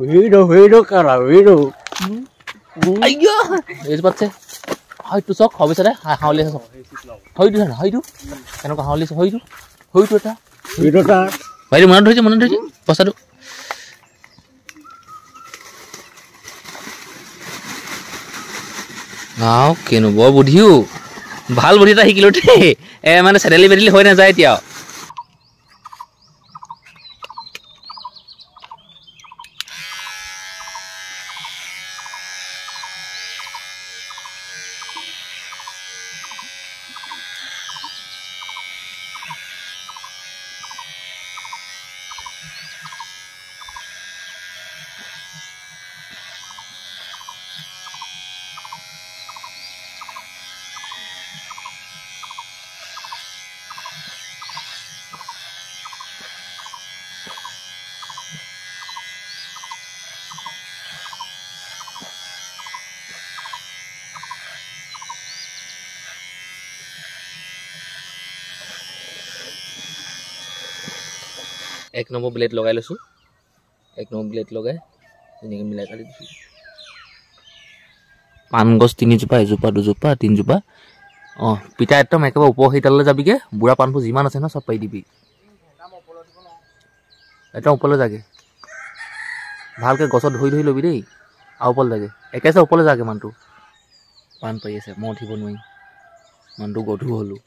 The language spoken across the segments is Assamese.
Video kara video. Ayo, itu baca. Hai tu sok, habis ada. Hai lihat sok. Hai tu sana, hai tu. Kenapa hai lihat hai tu? Hai tu ada. Video ta. Baik mana tu? Pas ada. Now, kenu bawa budhiu. Bhal budhi ta hikilo te. Mana sedeli bedeli hoy na jai tiao. एक नंबर ब्लेड लगाई लैसु एक नंबर ब्लेड लगाई धुनियाके मिलाई काटि दिसु पान गछ 3 जुपा एजुपा दुजुपा 3 जुपा पिता एकदम एकेबारे उपर हिताले जाबिगे बुढा पानफु जिमान আছে ना सब पाइ दिबि এটা উপলে जागे ভালকে গছত ধই ধই লবি দেই আ উপলে जागे একেছে উপলে जागे মানটো পান পাই আছে মই উঠিব নোৱাৰি মানটো গধু হলু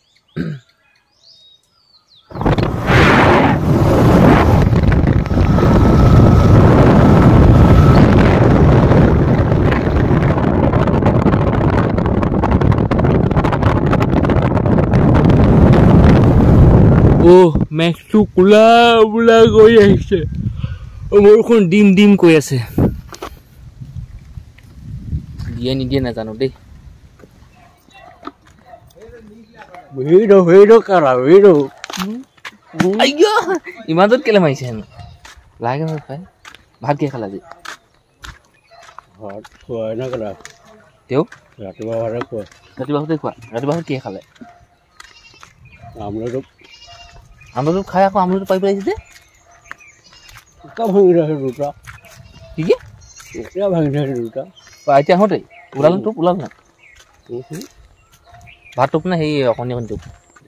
মেঘটো কুলা বুলা গৈ আহিছে বৰষুণ ডিম ডিম কৈ আছে দিয়ে নিদিয়ে নাজানো দেই Video kara video. আইয়া ইমানত কেলে মাইছে হেন লাগে না খাই ভাত কি খালা জি ভাত খোৱাই না কৰা তেও ৰাতিপুৱা ভাত খোৱা ৰাতিপুৱা কি খালে আমলটো খাই আকৌ আমলটো পাই পেলাইছে যে কা ভাঙি ৰাখে দুটা কি কি কা ভাঙি ৰাখে দুটা পাইতে হতে উলাল না ভাত টুপ না হেই অকনি অকনি টুপ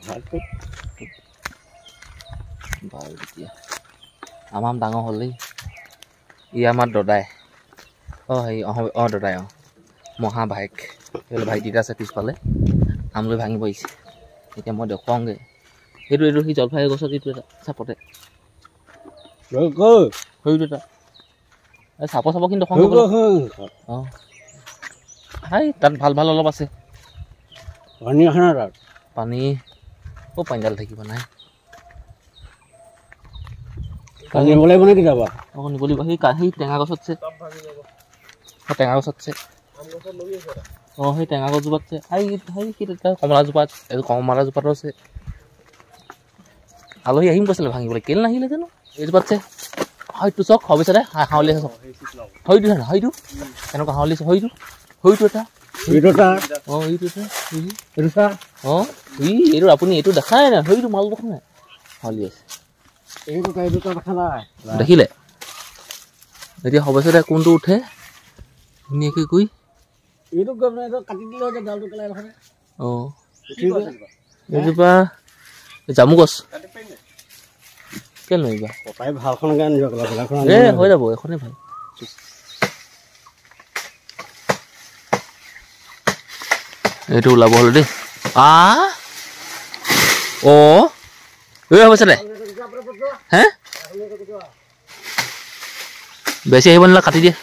ভাত টুপ বাই দিয়া আমাম ডাঙৰ হলেই ই আমাৰ দদাই হেই দদাই মহা ভাইক এলে ভাইটিটা আছে পিছফালে আমলৈ ভাঙিব আহিছে এতিয়া মই দেখুৱাংগে এইটো সি জলফাই গছত এইটো এটা চাপতে সেইটো এটা চাপ কিন্তু হাই তাত ভাল ভাল অলপ আছে পানী আছে না তাত পানী পানীডাল থাকিব নাই পানী নিবলৈ মানে কি যাবা নিবলিব সেই টেঙা গছত আছে টেঙা গছত আছে সেই টেঙা গছজোপাত আছে কমলাজোপাত কমলাজোপাতো আছে আলহী আহিম কৈছিলে ভাঙিবলৈ কেলে নাহিলে জানো এইজোপাত আছে হয়তো চক হবিছে দে হাউলি আছে হয়তো জানো হয়তো কেনেকুৱা হাউলি আছে হয়তো এটা এইটো আপুনি এইটো দেখাই নাই হয়তো মাল দেখা নাই হাউলি আছে দেখিলে এতিয়া হবিছে দে কোনটো উঠে ধুনীয়াকে গৈ এইজোপা জামু গছ কেলে নহিবা হৈ যাব এখনেই ভাল এইটো ওলাব হলো দেই হৈছে দে হে বেছি আহিব নালাগে কাটি দিয়ে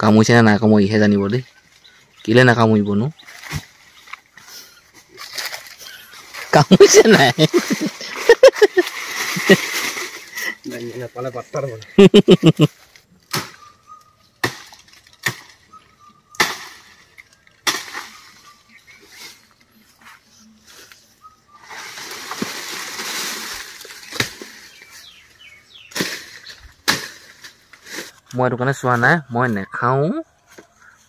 কামুৰিছে নে নাই কামুৰি ইহে জানিব দেই কেলে নাকামুৰিবনো কামুৰিছে নাই মই এইটো কাৰণে চোৱা নাই মই নেখাওঁ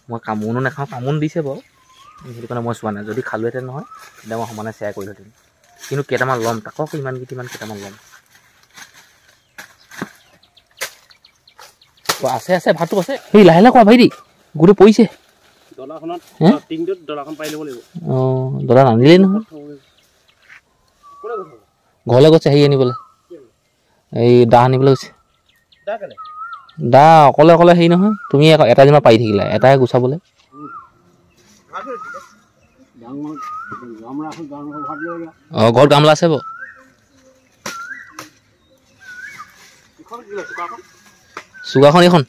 মই কামোনো নাখাওঁ কামোন দিছে বাৰু সেইটো কাৰণে মই চোৱা নাই যদি খালোহেঁতেন নহয় তেতিয়া মই সমানে শ্বেয়াৰ কৰিলোহেঁতেন কিন্তু কেইটামান ল'ম তাকো ইমান কেইটামান ল'ম আছে আছে ভাতটো আছে সেই লাহে লাহে কোৱা ভাইটি গোটেই পৰিছে দলাখনত টিংটোত দলাখন পাই ল'ব লাগিব অঁ দলা নানিলেই নহয় ঘৰলৈ গৈছে হেৰি আনিবলৈ এই দা আনিবলৈ গৈছে দা অকলে অকলে হেৰি নহয় তুমি এটা যেনিবা পাৰি থাকিলা এটাই গুচাবলৈ অঁ ঘৰত গামলা আছে বাৰু চুগাৰখন এইখন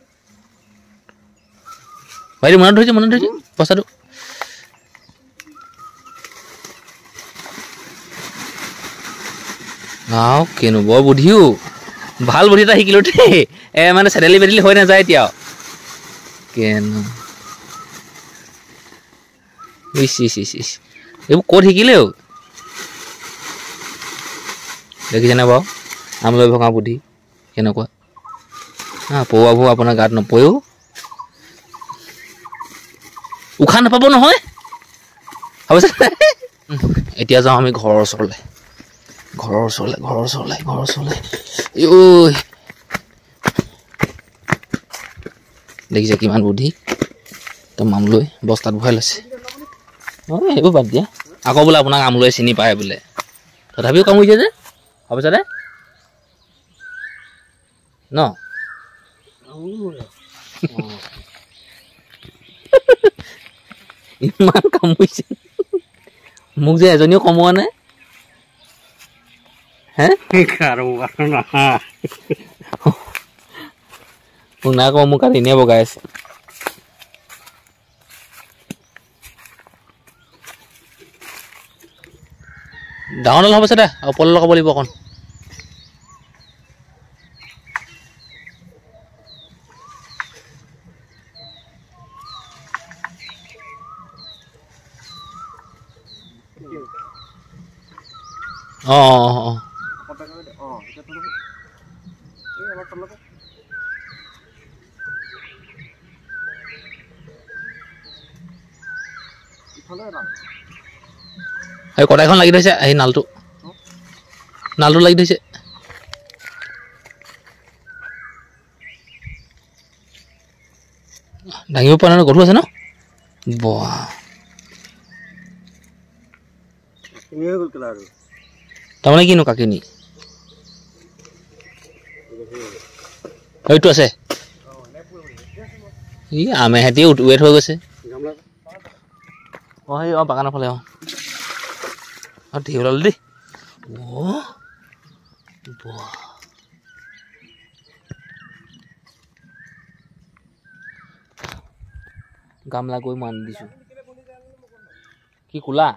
ভাইটি মনত ধৰিছে পইচাটো কেনো বৰ বুদ্ধিও ভাল বুদ্ধি এটা শিকিলো দেই মানে চেডেলি বেডেলি হৈ নাযায় এতিয়া কেনো ইচ এইবোৰ ক'ত শিকিলেও দেখিছেনে বাৰু আমলৈ ভঙা বুদ্ধি কেনেকুৱা পৰুৱাবোৰ আপোনাৰ গাত নপৰেও উশাহ নাপাব নহয় ভাবিছে এতিয়া যাওঁ আমি ঘৰৰ ওচৰলৈ দেখিছে কিমান বুদ্ধি একদম আমলৈ বস্তাত ভৰাই লৈছে এইবোৰ বাদ দিয়া আকৌ বোলে আপোনাক আমলৈ চিনি পায় বোলে তথাপিও কামুৰিছে যে ভাবিছে দে ন ইমান কামুৰিছে মোক যে এজনীও কমোৱা নাই হে শুনা কওঁ মোক কালি এনেই বগাই আছে ডাঙৰ ডাল হ'ব দে ওপৰলৈ লগাব লাগিব অকণ অঁ এই কটাইখন লাগি ধৰিছে এই নালটো লাগি ধৰিছে দাঙিব পৰা নাই গধুৰ আছে ন তাৰমানে কিনো কাকিনি এইটো আছে ই আমেহেঁতি ৱেট হৈ গৈছে সেই বাগানৰ ফালে ধেৰ ওলালে দেই গামলা গৈ মান দিছো কি কোলা